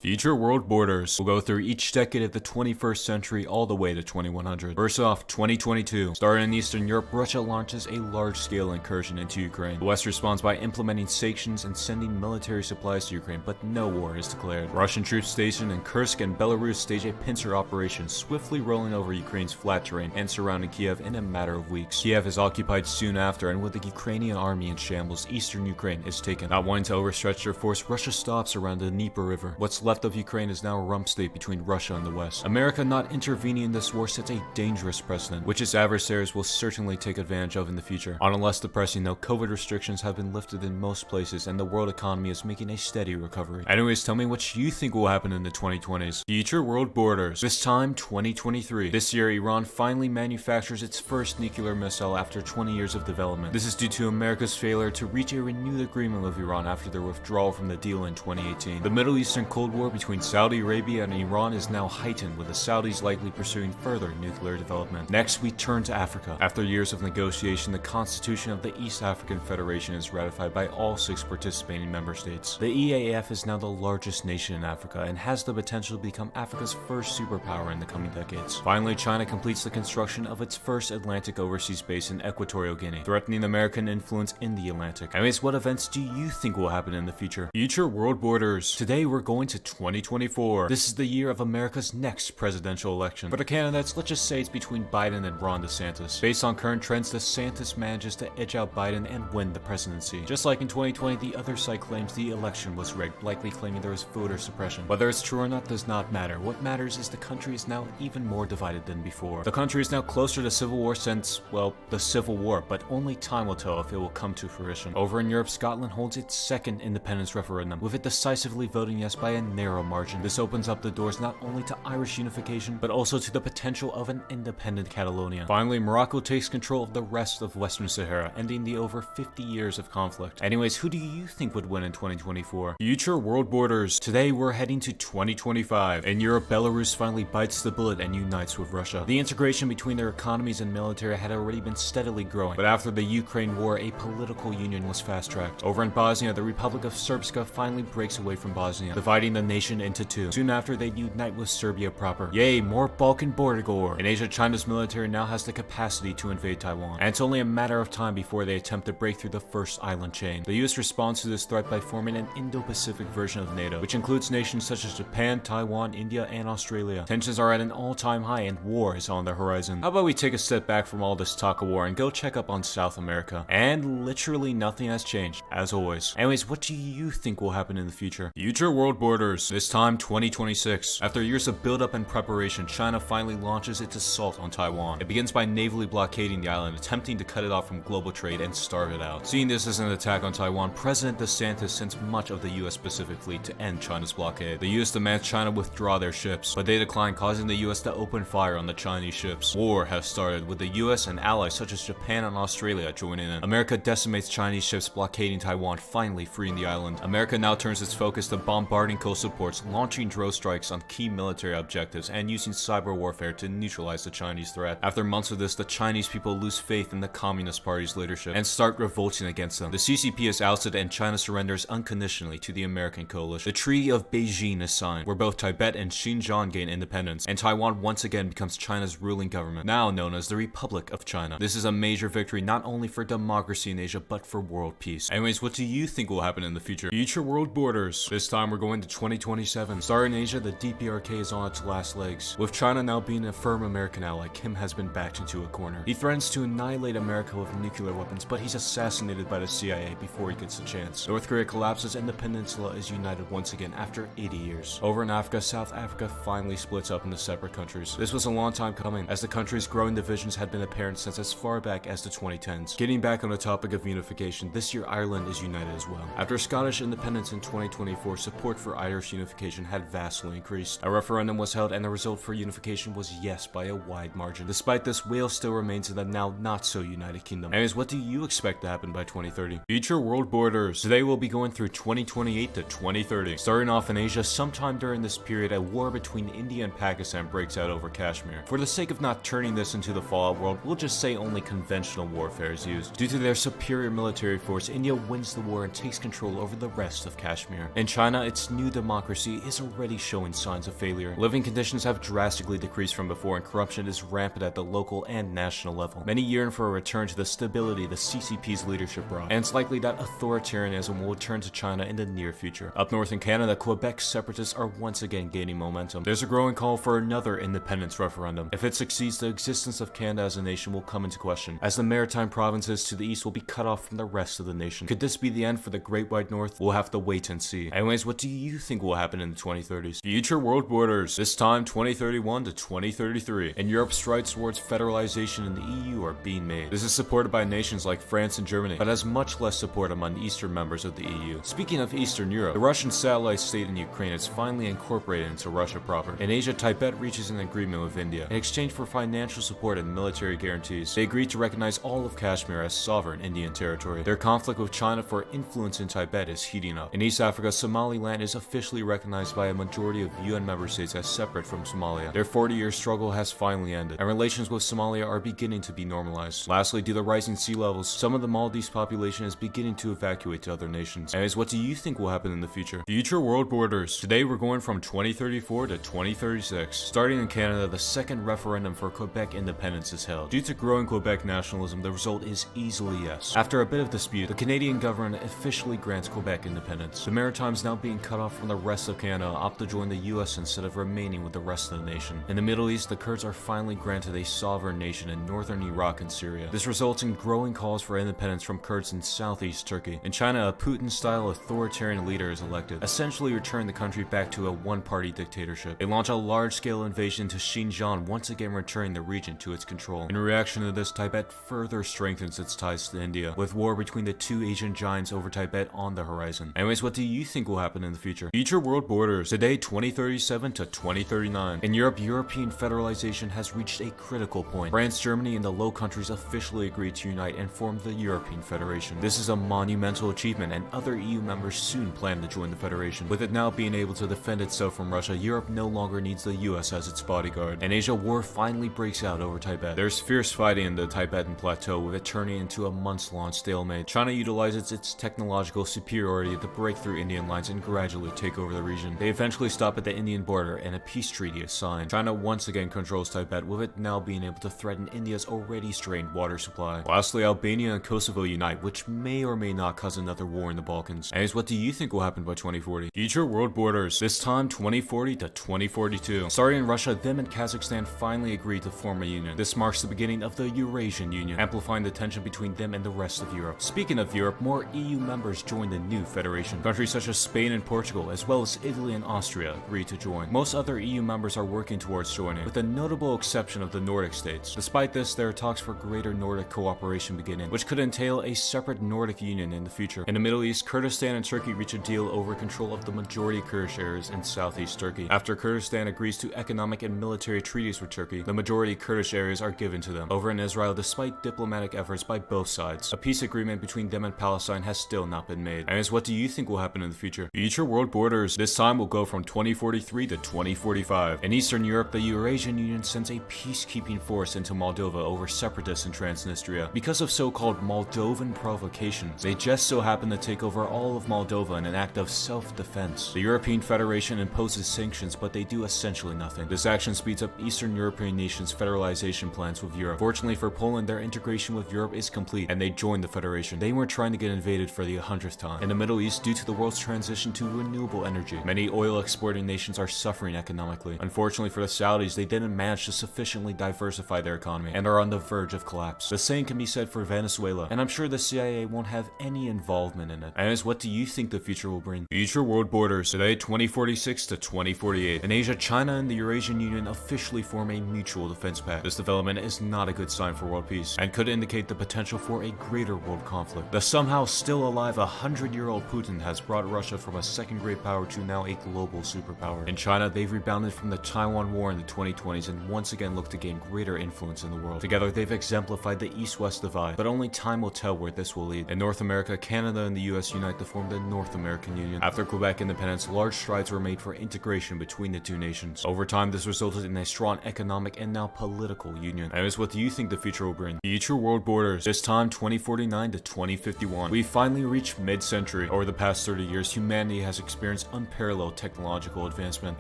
Future world borders. We'll go through each decade of the 21st century all the way to 2100. First off, 2022. Starting in Eastern Europe, Russia launches a large-scale incursion into Ukraine. The West responds by implementing sanctions and sending military supplies to Ukraine, but no war is declared. Russian troops stationed in Kursk and Belarus stage a pincer operation, swiftly rolling over Ukraine's flat terrain and surrounding Kiev in a matter of weeks. Kiev is occupied soon after, and with the Ukrainian army in shambles, eastern Ukraine is taken. Not wanting to overstretch their force, Russia stops around the Dnieper River. What's left of Ukraine is now a rump state between Russia and the West. America not intervening in this war sets a dangerous precedent, which its adversaries will certainly take advantage of in the future. On a less depressing note, COVID restrictions have been lifted in most places and the world economy is making a steady recovery. Anyways, tell me what you think will happen in the 2020s. Future world borders. This time, 2023. This year, Iran finally manufactures its first nuclear missile after 20 years of development. This is due to America's failure to reach a renewed agreement with Iran after their withdrawal from the deal in 2018. The Middle Eastern Cold War between Saudi Arabia and Iran is now heightened, with the Saudis likely pursuing further nuclear development. Next, we turn to Africa. After years of negotiation, the Constitution of the East African Federation is ratified by all 6 participating member states. The EAF is now the largest nation in Africa and has the potential to become Africa's first superpower in the coming decades. Finally, China completes the construction of its first Atlantic overseas base in Equatorial Guinea, threatening American influence in the Atlantic. Anyways, what events do you think will happen in the future? Future world borders. Today, we're going to 2024. This is the year of America's next presidential election. For the candidates, let's just say it's between Biden and Ron DeSantis. Based on current trends, DeSantis manages to edge out Biden and win the presidency. Just like in 2020, the other side claims the election was rigged, likely claiming there was voter suppression. Whether it's true or not does not matter. What matters is the country is now even more divided than before. The country is now closer to civil war since, well, the Civil War, but only time will tell if it will come to fruition. Over in Europe, Scotland holds its second independence referendum, with it decisively voting yes by a narrow margin. This opens up the doors not only to Irish unification, but also to the potential of an independent Catalonia. Finally, Morocco takes control of the rest of Western Sahara, ending the over 50 years of conflict. Anyways, who do you think would win in 2024? Future world borders. Today, we're heading to 2025. In Europe, Belarus finally bites the bullet and unites with Russia. The integration between their economies and military had already been steadily growing, but after the Ukraine war, a political union was fast-tracked. Over in Bosnia, the Republic of Srpska finally breaks away from Bosnia, dividing the nation into two. Soon after, they'd unite with Serbia proper. Yay, more Balkan border gore. In Asia, China's military now has the capacity to invade Taiwan, and it's only a matter of time before they attempt to break through the first island chain. The US responds to this threat by forming an Indo-Pacific version of NATO, which includes nations such as Japan, Taiwan, India, and Australia. Tensions are at an all-time high and war is on the horizon. How about we take a step back from all this talk of war and go check up on South America? And literally nothing has changed, as always. Anyways, what do you think will happen in the future? Future world borders. This time, 2026. After years of build-up and preparation, China finally launches its assault on Taiwan. It begins by navally blockading the island, attempting to cut it off from global trade and starve it out. Seeing this as an attack on Taiwan, President DeSantis sends much of the US Pacific Fleet to end China's blockade. The US demands China withdraw their ships, but they decline, causing the US to open fire on the Chinese ships. War has started, with the US and allies such as Japan and Australia joining in. America decimates Chinese ships blockading Taiwan, finally freeing the island. America now turns its focus to bombarding coastal ports, launching drone strikes on key military objectives, and using cyber warfare to neutralize the Chinese threat. After months of this, the Chinese people lose faith in the Communist Party's leadership and start revolting against them. The CCP is ousted and China surrenders unconditionally to the American coalition. The Treaty of Beijing is signed, where both Tibet and Xinjiang gain independence, and Taiwan once again becomes China's ruling government, now known as the Republic of China. This is a major victory not only for democracy in Asia, but for world peace. Anyways, what do you think will happen in the future? Future world borders. This time we're going to 2027. Starting in Asia, the DPRK is on its last legs. With China now being a firm American ally, Kim has been backed into a corner. He threatens to annihilate America with nuclear weapons, but he's assassinated by the CIA before he gets a chance. North Korea collapses and the peninsula is united once again after 80 years. Over in Africa, South Africa finally splits up into separate countries. This was a long time coming, as the country's growing divisions had been apparent since as far back as the 2010s. Getting back on the topic of unification, this year Ireland is united as well. After Scottish independence in 2024, support for Irish unification had vastly increased. A referendum was held and the result for unification was yes by a wide margin. Despite this, Wales still remains in the now not so united kingdom. Anyways, what do you expect to happen by 2030? Future world borders. Today we'll be going through 2028 to 2030. Starting off in Asia, sometime during this period, a war between India and Pakistan breaks out over Kashmir. For the sake of not turning this into the Fallout world, we'll just say only conventional warfare is used. Due to their superior military force, India wins the war and takes control over the rest of Kashmir. In China, its new democracy democracy is already showing signs of failure. Living conditions have drastically decreased from before, and corruption is rampant at the local and national level. Many yearn for a return to the stability the CCP's leadership brought, and it's likely that authoritarianism will return to China in the near future. Up north in Canada, Quebec separatists are once again gaining momentum. There's a growing call for another independence referendum. If it succeeds, the existence of Canada as a nation will come into question, as the maritime provinces to the east will be cut off from the rest of the nation. Could this be the end for the Great White North? We'll have to wait and see. Anyways, what do you think will happen in the 2030s? Future world borders, this time 2031 to 2033. And Europe's strides towards federalization in the EU are being made. This is supported by nations like France and Germany, but has much less support among eastern members of the EU. Speaking of Eastern Europe, the Russian satellite state in Ukraine is finally incorporated into Russia proper. In Asia, Tibet reaches an agreement with India. In exchange for financial support and military guarantees, they agreed to recognize all of Kashmir as sovereign Indian territory. Their conflict with China for influence in Tibet is heating up. In East Africa, Somaliland is officially recognized by a majority of UN member states as separate from Somalia. Their 40-year struggle has finally ended, and relations with Somalia are beginning to be normalized. Lastly, due to rising sea levels, some of the Maldives population is beginning to evacuate to other nations. Anyways, what do you think will happen in the future? Future world borders. Today we're going from 2034 to 2036. Starting in Canada, the second referendum for Quebec independence is held. Due to growing Quebec nationalism, the result is easily yes. After a bit of dispute, the Canadian government officially grants Quebec independence. The Maritimes, now being cut off from the rest of Canada, opt to join the US instead of remaining with the rest of the nation. In the Middle East, the Kurds are finally granted a sovereign nation in northern Iraq and Syria. This results in growing calls for independence from Kurds in southeast Turkey. In China, a Putin-style authoritarian leader is elected, essentially returning the country back to a one-party dictatorship. They launch a large-scale invasion to Xinjiang, once again returning the region to its control. In reaction to this, Tibet further strengthens its ties to India, with war between the two Asian giants over Tibet on the horizon. Anyways, what do you think will happen in the future? Future world borders. Today, 2037 to 2039. In Europe, European federalization has reached a critical point. France, Germany, and the Low Countries officially agreed to unite and form the European Federation. This is a monumental achievement, and other EU members soon plan to join the Federation. With it now being able to defend itself from Russia, Europe no longer needs the US as its bodyguard. In Asia, war finally breaks out over Tibet. There's fierce fighting in the Tibetan plateau, with it turning into a months-long stalemate. China utilizes its technological superiority to break through Indian lines and gradually take over the region. They eventually stop at the Indian border, and a peace treaty is signed. China once again controls Tibet, with it now being able to threaten India's already strained water supply. Lastly, Albania and Kosovo unite, which may or may not cause another war in the Balkans. Anyways, what do you think will happen by 2040? Future world borders. This time, 2040 to 2042. Starting in Russia, them and Kazakhstan finally agreed to form a union. This marks the beginning of the Eurasian Union, amplifying the tension between them and the rest of Europe. Speaking of Europe, more EU members joined the new federation. Countries such as Spain and Portugal, as well as Italy and Austria, agreed to join. Most other EU members are working towards joining, with the notable exception of the Nordic states. Despite this, there are talks for greater Nordic cooperation beginning, which could entail a separate Nordic Union in the future. In the Middle East, Kurdistan and Turkey reach a deal over control of the majority Kurdish areas in southeast Turkey. After Kurdistan agrees to economic and military treaties with Turkey, the majority Kurdish areas are given to them. Over in Israel, despite diplomatic efforts by both sides, a peace agreement between them and Palestine has still not been made. Anyways, what do you think will happen in the future? Future world borders. This time will go from 2043 to 2045. In Eastern Europe, the Eurasian Union sends a peacekeeping force into Moldova over separatists in Transnistria. Because of so-called Moldovan provocations, they just so happen to take over all of Moldova in an act of self-defense. The European Federation imposes sanctions, but they do essentially nothing. This action speeds up Eastern European nations' federalization plans with Europe. Fortunately for Poland, their integration with Europe is complete, and they joined the Federation. They weren't trying to get invaded for the 100th time. In the Middle East, due to the world's transition to renewable energy, many oil-exporting nations are suffering economically. Unfortunately for the Saudis, they didn't manage to sufficiently diversify their economy, and are on the verge of collapse. The same can be said for Venezuela, and I'm sure the CIA won't have any involvement in it. Anyways, what do you think the future will bring? Future world borders. Today, 2046 to 2048. In Asia, China and the Eurasian Union officially form a mutual defense pact. This development is not a good sign for world peace, and could indicate the potential for a greater world conflict. The somehow still alive 100-year-old Putin has brought Russia from a second great power to now a global superpower. In China, they've rebounded from the Taiwan War in the 2020s and once again look to gain greater influence in the world. Together, they've exemplified the East-West divide, but only time will tell where this will lead. In North America, Canada and the US unite to form the North American Union. After Quebec independence, large strides were made for integration between the two nations. Over time, this resulted in a strong economic and now political union. Anyways, what do you think the future will bring? Future world borders. This time, 2049 to 2051. We finally reached mid-century. Over the past 30 years, humanity has experienced experienced unparalleled technological advancement.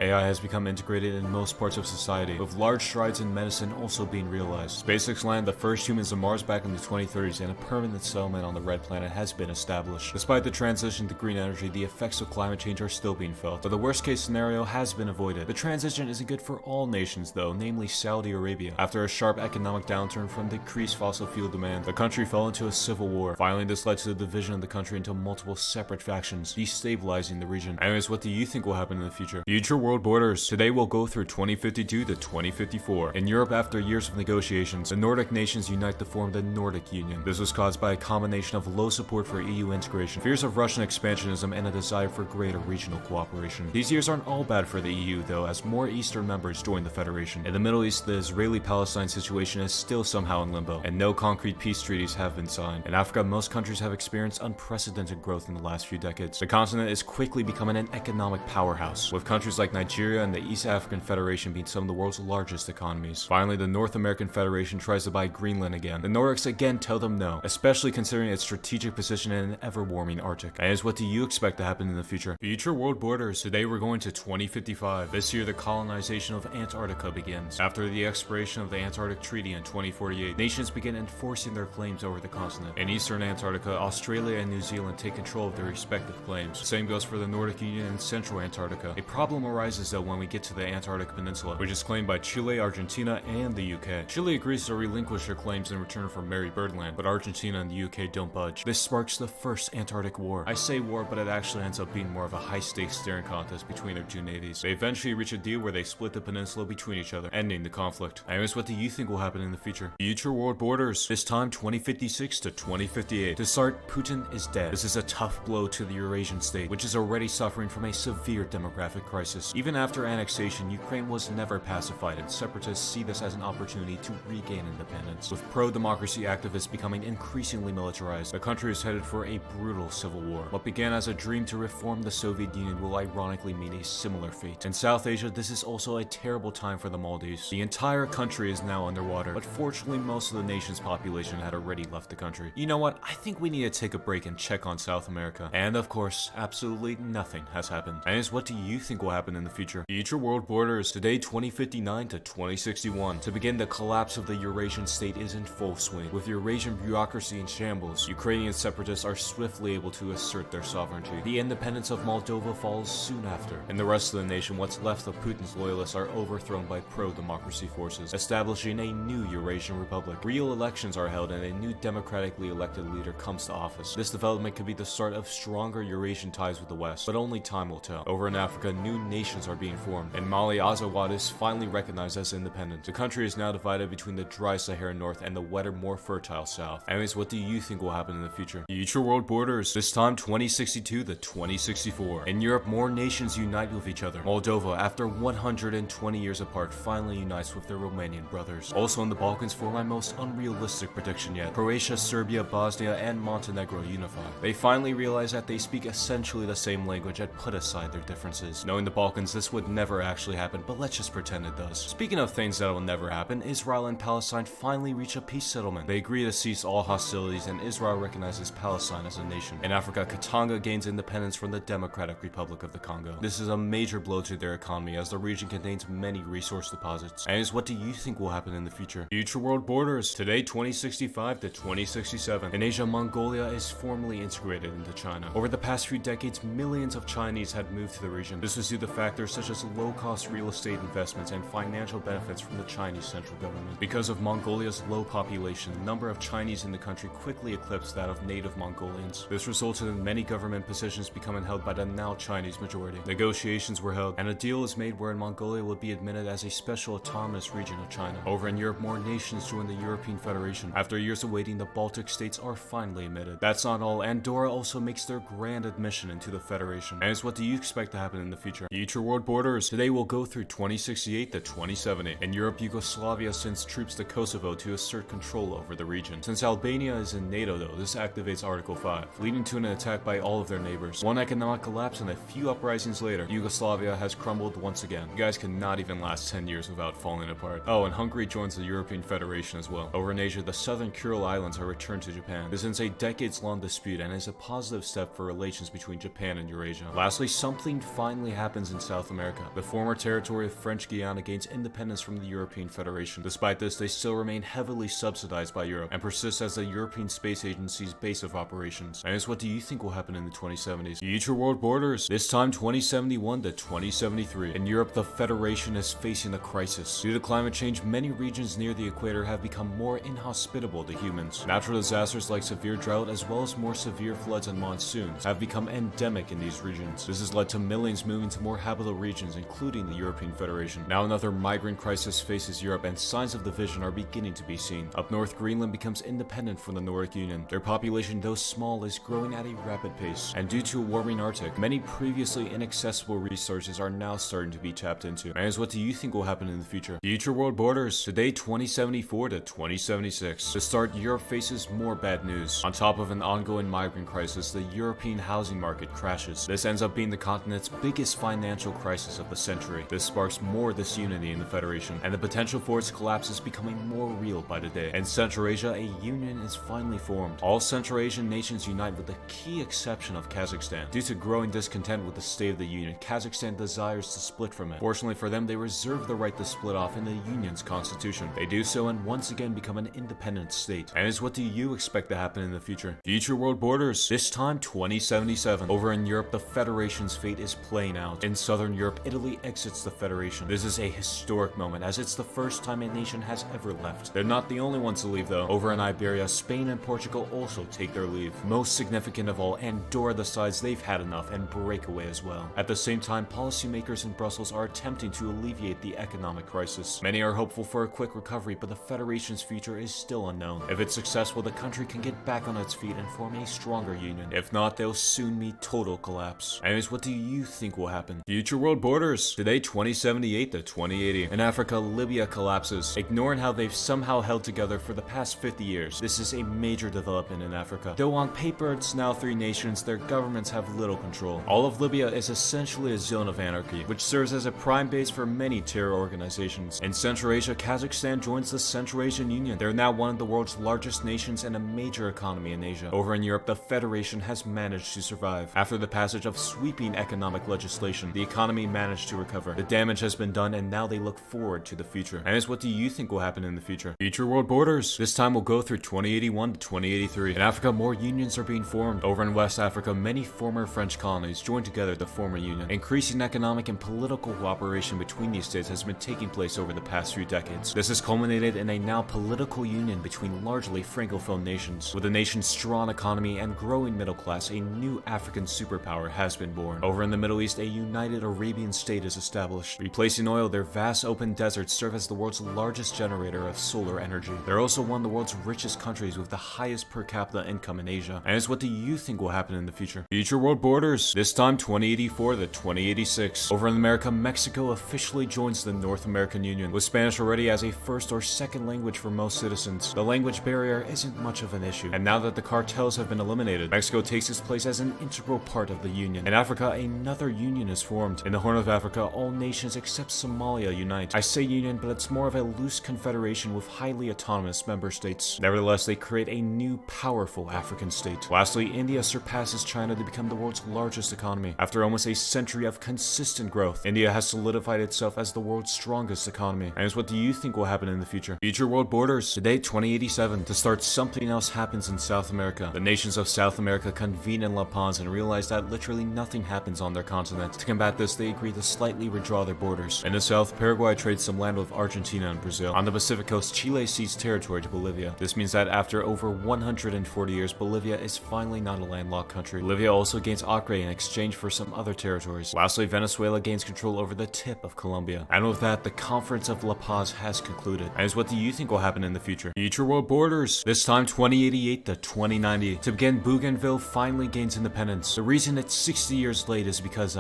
AI has become integrated in most parts of society, with large strides in medicine also being realized. SpaceX landed the first humans on Mars back in the 2030s, and a permanent settlement on the Red Planet has been established. Despite the transition to green energy, the effects of climate change are still being felt, but the worst case scenario has been avoided. The transition isn't good for all nations though, namely Saudi Arabia. After a sharp economic downturn from decreased fossil fuel demand, the country fell into a civil war. Finally, this led to the division of the country into multiple separate factions, destabilizing the region. Anyways, what do you think will happen in the future? Future world borders. Today we'll go through 2052 to 2054. In Europe, after years of negotiations, the Nordic nations unite to form the Nordic Union. This was caused by a combination of low support for EU integration, fears of Russian expansionism, and a desire for greater regional cooperation. These years aren't all bad for the EU though, as more Eastern members join the Federation. In the Middle East, the Israeli-Palestine situation is still somehow in limbo, and no concrete peace treaties have been signed. In Africa, most countries have experienced unprecedented growth in the last few decades. The continent is quickly becoming an economic powerhouse, with countries like Nigeria and the East African Federation being some of the world's largest economies. Finally, the North American Federation tries to buy Greenland again. The Nordics again tell them no, especially considering its strategic position in an ever-warming Arctic. And what do you expect to happen in the future? Future world borders. Today we're going to 2055. This year the colonization of Antarctica begins. After the expiration of the Antarctic Treaty in 2048, nations begin enforcing their claims over the continent. In eastern Antarctica, Australia and New Zealand take control of their respective claims. The same goes for the Nordic Union and central Antarctica. A problem arises though when we get to the Antarctic Peninsula, which is claimed by Chile, Argentina, and the UK. Chile agrees to relinquish their claims in return for Mary Birdland, but Argentina and the UK don't budge. This sparks the first Antarctic War. I say war, but it actually ends up being more of a high-stakes staring contest between their two navies. They eventually reach a deal where they split the peninsula between each other, ending the conflict. Anyways, what do you think will happen in the future? Future world borders. This time 2056 to 2058. To start, Putin is dead. This is a tough blow to the Eurasian state, which is already suffering from a severe demographic crisis. Even after annexation, Ukraine was never pacified, and separatists see this as an opportunity to regain independence. With pro-democracy activists becoming increasingly militarized, the country is headed for a brutal civil war. What began as a dream to reform the Soviet Union will ironically mean a similar fate. In South Asia, this is also a terrible time for the Maldives. The entire country is now underwater, but fortunately most of the nation's population had already left the country. You know what? I think we need to take a break and check on South America. And of course, absolutely nothing has happened. And what do you think will happen in the future? Future world borders. Today 2059 to 2061. To begin, the collapse of the Eurasian state is in full swing. With Eurasian bureaucracy in shambles, Ukrainian separatists are swiftly able to assert their sovereignty. The independence of Moldova falls soon after. In the rest of the nation, what's left of Putin's loyalists are overthrown by pro-democracy forces, establishing a new Eurasian republic. Real elections are held and a new democratically elected leader comes to office. This development could be the start of stronger Eurasian ties with the West, but only time will tell. Over in Africa, new nations are being formed. In Mali, Azawad is finally recognized as independent. The country is now divided between the dry Sahara North and the wetter, more fertile South. Anyways, what do you think will happen in the future? Future world borders. This time 2062 to 2064. In Europe, more nations unite with each other. Moldova, after 120 years apart, finally unites with their Romanian brothers. Also in the Balkans, for my most unrealistic prediction yet, Croatia, Serbia, Bosnia, and Montenegro unify. They finally realize that they speak essentially the same language and put aside their differences. Knowing the Balkans, this would never actually happen, but let's just pretend it does. Speaking of things that will never happen, Israel and Palestine finally reach a peace settlement. They agree to cease all hostilities, and Israel recognizes Palestine as a nation. In Africa, Katanga gains independence from the Democratic Republic of the Congo. This is a major blow to their economy, as the region contains many resource deposits. And what do you think will happen in the future? Future world borders. Today 2065 to 2067. In Asia, Mongolia is formally integrated into China. Over the past few decades, millions of Chinese had moved to the region. This was due to factors such as low-cost real estate investments and financial benefits from the Chinese central government. Because of Mongolia's low population, the number of Chinese in the country quickly eclipsed that of native Mongolians. This resulted in many government positions becoming held by the now Chinese majority. Negotiations were held, and a deal was made wherein Mongolia would be admitted as a special autonomous region of China. Over in Europe, more nations joined the European Federation. After years of waiting, the Baltic states are finally admitted. That's not all. Andorra also makes their grand admission into the Federation. And what do you expect to happen in the future? Future world borders. Today we'll go through 2068 to 2070. In Europe, Yugoslavia sends troops to Kosovo to assert control over the region. Since Albania is in NATO though, this activates Article 5, leading to an attack by all of their neighbors. One economic collapse and a few uprisings later, Yugoslavia has crumbled once again. You guys cannot even last 10 years without falling apart. Oh, and Hungary joins the European Federation as well. Over in Asia, the southern Kuril Islands are returned to Japan. This ends a decades-long dispute and is a positive step for relations between Japan and Eurasia. China. Lastly, something finally happens in South America. The former territory of French Guiana gains independence from the European Federation. Despite this, they still remain heavily subsidized by Europe and persist as the European Space Agency's base of operations. And what do you think will happen in the 2070s? Future world borders. This time 2071 to 2073. In Europe, the Federation is facing a crisis. Due to climate change, many regions near the equator have become more inhospitable to humans. Natural disasters like severe drought as well as more severe floods and monsoons have become endemic in these regions. This has led to millions moving to more habitable regions, including the European Federation. Now another migrant crisis faces Europe, and signs of division are beginning to be seen. Up north, Greenland becomes independent from the Nordic Union. Their population, though small, is growing at a rapid pace. And due to a warming Arctic, many previously inaccessible resources are now starting to be tapped into. And what do you think will happen in the future? Future world borders. Today, 2074 to 2076. To start, Europe faces more bad news. On top of an ongoing migrant crisis, the European housing market crashes. This ends up being the continent's biggest financial crisis of the century. This sparks more disunity in the Federation, and the potential for its collapse is becoming more real by the day. In Central Asia, a union is finally formed. All Central Asian nations unite with the key exception of Kazakhstan. Due to growing discontent with the state of the union, Kazakhstan desires to split from it. Fortunately for them, they reserve the right to split off in the union's constitution. They do so and once again become an independent state. And what do you expect to happen in the future? Future world borders. This time 2077. Over in Europe, the Federation's fate is playing out. In Southern Europe, Italy exits the Federation. This is a historic moment, as it's the first time a nation has ever left. They're not the only ones to leave though. Over in Iberia, Spain and Portugal also take their leave. Most significant of all, Andorra decides they've had enough and break away as well. At the same time, policymakers in Brussels are attempting to alleviate the economic crisis. Many are hopeful for a quick recovery, but the Federation's future is still unknown. If it's successful, the country can get back on its feet and form a stronger union. If not, they'll soon meet total collapse. Anyways, what do you think will happen? Future world borders. Today, 2078 to 2080. In Africa, Libya collapses, ignoring how they've somehow held together for the past 50 years. This is a major development in Africa. Though on paper it's now 3 nations, their governments have little control. All of Libya is essentially a zone of anarchy, which serves as a prime base for many terror organizations. In Central Asia, Kazakhstan joins the Central Asian Union. They're now one of the world's largest nations and a major economy in Asia. Over in Europe, the Federation has managed to survive. After the passage of sweeping economic legislation, the economy managed to recover. The damage has been done, and now they look forward to the future. And what do you think will happen in the future? Future world borders. This time we'll go through 2081 to 2083. In Africa, more unions are being formed. Over in West Africa, many former French colonies join together to form a union. Increasing economic and political cooperation between these states has been taking place over the past few decades. This has culminated in a now political union between largely Francophone nations. With the nation's strong economy and growing middle class, a new African superpower has been born. Over in the Middle East, a united Arabian state is established. Replacing oil, their vast open deserts serve as the world's largest generator of solar energy. They're also one of the world's richest countries with the highest per capita income in Asia. And what do you think will happen in the future? Future world borders. This time 2084 to 2086. Over in America, Mexico officially joins the North American Union. With Spanish already as a first or second language for most citizens, the language barrier isn't much of an issue. And now that the cartels have been eliminated, Mexico takes its place as an integral part of the union. In Africa, another union is formed. In the Horn of Africa, all nations except Somalia unite. I say union, but it's more of a loose confederation with highly autonomous member states. Nevertheless, they create a new powerful African state. Lastly, India surpasses China to become the world's largest economy. After almost a century of consistent growth, India has solidified itself as the world's strongest economy. And what do you think will happen in the future? Future world borders. Today, 2087. To start, something else happens in South America. The nations of South America convene in La Paz and realize that literally nothing happens on their continent. To combat this, they agree to slightly redraw their borders. In the south, Paraguay trades some land with Argentina and Brazil. On the Pacific coast, Chile cedes territory to Bolivia. This means that after over 140 years, Bolivia is finally not a landlocked country. Bolivia also gains Acre in exchange for some other territories. Lastly, Venezuela gains control over the tip of Colombia. And with that, the Conference of La Paz has concluded. And what do you think will happen in the future? Future world borders. This time 2088 to 2090. To begin, Bougainville finally gains independence. The reason it's 60 years late is because,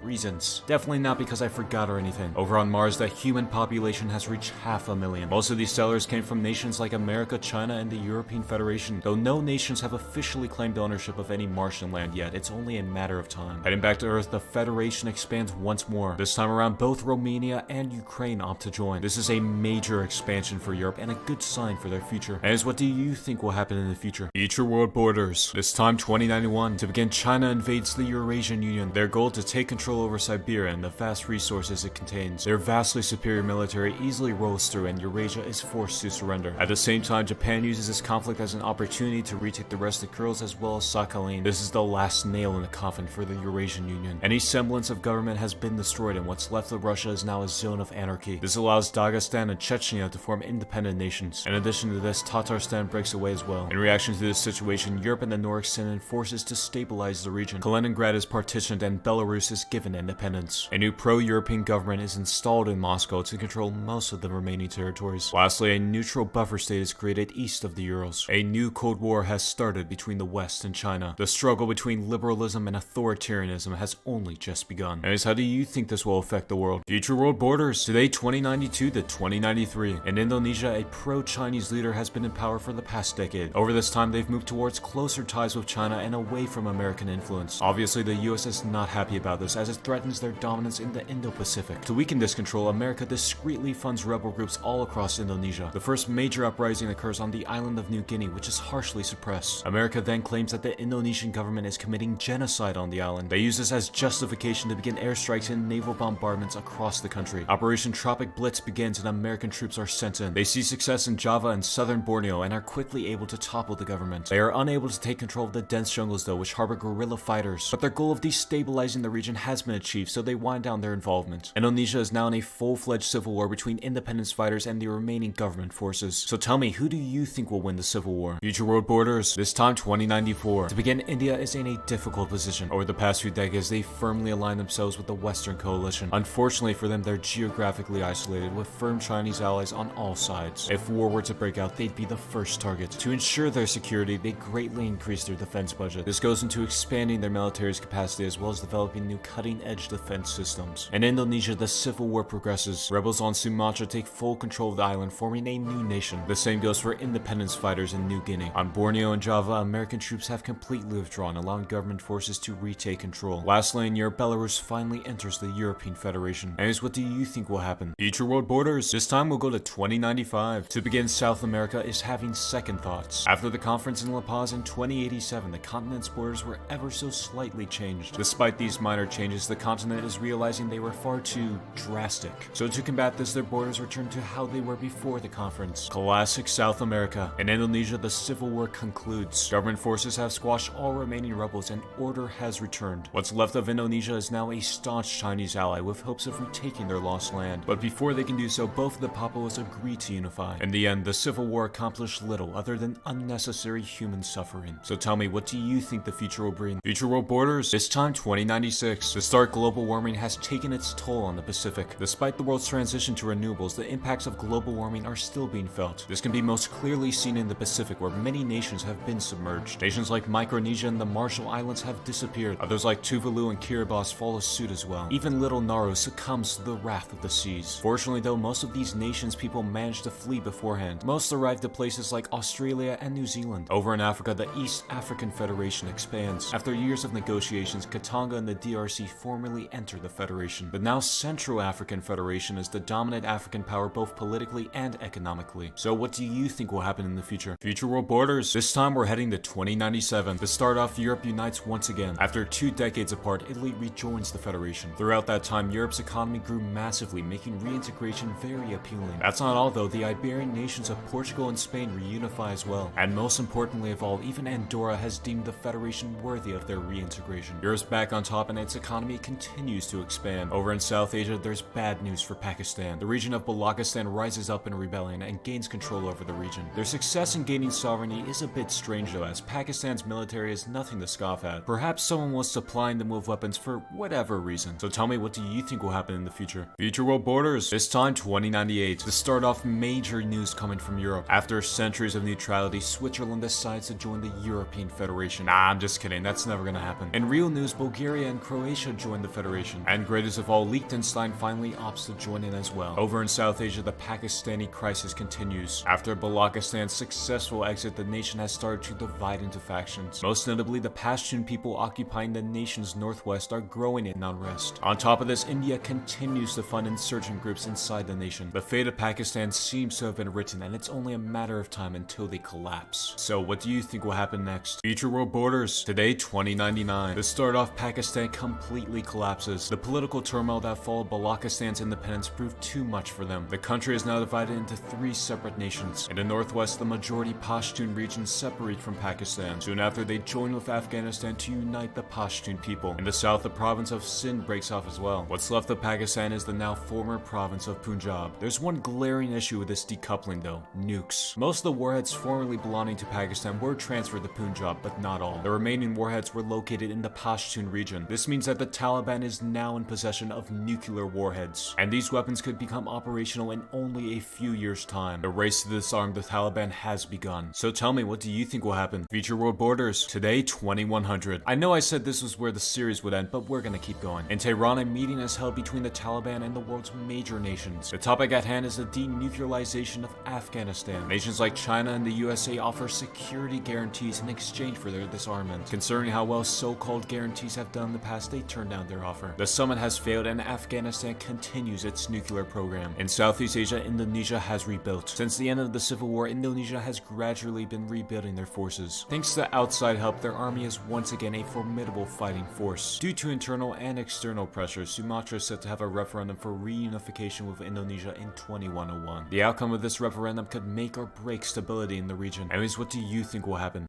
reasons. Definitely not because I forgot or anything. Over on Mars, the human population has reached 500,000. Most of these settlers came from nations like America, China, and the European Federation. Though no nations have officially claimed ownership of any Martian land yet, it's only a matter of time. Heading back to Earth, the Federation expands once more. This time around, both Romania and Ukraine opt to join. This is a major expansion for Europe and a good sign for their future. And what do you think will happen in the future? Future world borders. This time 2091. To begin, China invades the Eurasian Union. Their goal to take control over Siberia and the vast resources it contains. Their vastly superior military easily rolls through and Eurasia is forced to surrender. At the same time, Japan uses this conflict as an opportunity to retake the rest of Kurils as well as Sakhalin. This is the last nail in the coffin for the Eurasian Union. Any semblance of government has been destroyed and what's left of Russia is now a zone of anarchy. This allows Dagestan and Chechnya to form independent nations. In addition to this, Tatarstan breaks away as well. In reaction to this situation, Europe and the Nordics send in forces to stabilize the region. Kaliningrad is partitioned and Belarus is given independence. A new pro-European government is installed in Moscow to control most of the remaining territories. Lastly, a neutral buffer state is created east of the Urals. A new Cold War has started between the West and China. The struggle between liberalism and authoritarianism has only just begun. And how do you think this will affect the world? Future world borders. Today, 2092 to 2093. In Indonesia, a pro-Chinese leader has been in power for the past decade. Over this time, they've moved towards closer ties with China and away from American influence. Obviously, the US is not happy about this as it threatens their dominance in the Indo-Pacific. To weaken this control, America discreetly funds rebel groups all across Indonesia. The first major uprising occurs on the island of New Guinea, which is harshly suppressed. America then claims that the Indonesian government is committing genocide on the island. They use this as justification to begin airstrikes and naval bombardments across the country. Operation Tropic Blitz begins and American troops are sent in. They see success in Java and southern Borneo and are quickly able to topple the government. They are unable to take control of the dense jungles though, which harbor guerrilla fighters. But their goal of destabilizing the region has been achieved, so they wind down their involvement. Indonesia is now in a full-fledged civil war between independence fighters and the remaining government forces. So tell me, who do you think will win the civil war? Future world borders. This time 2094. To begin, India is in a difficult position. Over the past few decades, they firmly aligned themselves with the Western coalition. Unfortunately for them, they're geographically isolated with firm Chinese allies on all sides. If war were to break out, they'd be the first target. To ensure their security, they greatly increased their defense budget. This goes into expanding their military's capacity as well as developing new cutting-edge defense systems. In Indonesia, the civil war progresses. Rebels on Sumatra take full control of the island, forming a new nation. The same goes for independence fighters in New Guinea. On Borneo and Java, American troops have completely withdrawn, allowing government forces to retake control. Lastly, in Europe, Belarus finally enters the European Federation. And what do you think will happen? Future world borders. This time we'll go to 2095. To begin, South America is having second thoughts. After the conference in La Paz in 2087, the continent's borders were ever so slightly changed. Despite these minor changes, the continent is realizing they were far too drastic. So to combat this, their borders returned to how they were before the conference. Classic South America. In Indonesia, the civil war concludes. Government forces have squashed all remaining rebels and order has returned. What's left of Indonesia is now a staunch Chinese ally with hopes of retaking their lost land. But before they can do so, both of the Papuas agree to unify. In the end, the civil war accomplished little other than unnecessary human suffering. So tell me, what do you think the future will bring? Future world borders. This time 2096. To start, global warming has taken its toll on the Pacific. Despite the world's transition to renewables, the impacts of global warming are still being felt. This can be most clearly seen in the Pacific, where many nations have been submerged. Nations like Micronesia and the Marshall Islands have disappeared. Others like Tuvalu and Kiribati follow suit as well. Even little Nauru succumbs to the wrath of the seas. Fortunately though, most of these nations' people managed to flee beforehand. Most arrived at places like Australia and New Zealand. Over in Africa, the East African Federation expands. After years of negotiations, Katanga and the DRC formally enter the Federation. The now Central African Federation is the dominant African power both politically and economically. So what do you think will happen in the future? Future world borders. This time we're heading to 2097. To start off, Europe unites once again. After 2 decades apart, Italy rejoins the Federation. Throughout that time, Europe's economy grew massively, making reintegration very appealing. That's not all though, the Iberian nations of Portugal and Spain reunify as well. And most importantly of all, even Andorra has deemed the Federation worthy of their reintegration. Europe's back on top and its economy continues to expand. Over in South Asia, there's bad news for Pakistan. The region of Balochistan rises up in rebellion and gains control over the region. Their success in gaining sovereignty is a bit strange though, as Pakistan's military is nothing to scoff at. Perhaps someone was supplying them with weapons for whatever reason. So tell me, what do you think will happen in the future? Future world borders. This time 2098. To start off, major news coming from Europe. After centuries of neutrality, Switzerland decides to join the European Federation. Nah, I'm just kidding, that's never gonna happen. In real news, Bulgaria and Croatia Russia joined the Federation. And greatest of all, Liechtenstein finally opts to join in as well. Over in South Asia, the Pakistani crisis continues. After Balochistan's successful exit, the nation has started to divide into factions. Most notably, the Pashtun people occupying the nation's northwest are growing in unrest. On top of this, India continues to fund insurgent groups inside the nation. The fate of Pakistan seems to have been written, and it's only a matter of time until they collapse. So what do you think will happen next? Future world borders. Today, 2099. To start off, Pakistan completely collapses. The political turmoil that followed Balochistan's independence proved too much for them. The country is now divided into 3 separate nations. In the northwest, the majority Pashtun region separate from Pakistan. Soon after, they join with Afghanistan to unite the Pashtun people. In the south, the province of Sindh breaks off as well. What's left of Pakistan is the now former province of Punjab. There's one glaring issue with this decoupling though: nukes. Most of the warheads formerly belonging to Pakistan were transferred to Punjab, but not all. The remaining warheads were located in the Pashtun region. This means that the Taliban is now in possession of nuclear warheads, and these weapons could become operational in only a few years' time. The race to disarm the Taliban has begun. So tell me, what do you think will happen? Future world borders. Today, 2100. I know I said this was where the series would end, but we're gonna keep going. In Tehran, a meeting is held between the Taliban and the world's major nations. The topic at hand is the denuclearization of Afghanistan. Nations like China and the USA offer security guarantees in exchange for their disarmament. Considering how well so-called guarantees have done in the past, they turned down their offer. The summit has failed and Afghanistan continues its nuclear program. In Southeast Asia, Indonesia has rebuilt. Since the end of the Civil War, Indonesia has gradually been rebuilding their forces. Thanks to outside help, their army is once again a formidable fighting force. Due to internal and external pressures, Sumatra is set to have a referendum for reunification with Indonesia in 2101. The outcome of this referendum could make or break stability in the region. Anyways, what do you think will happen?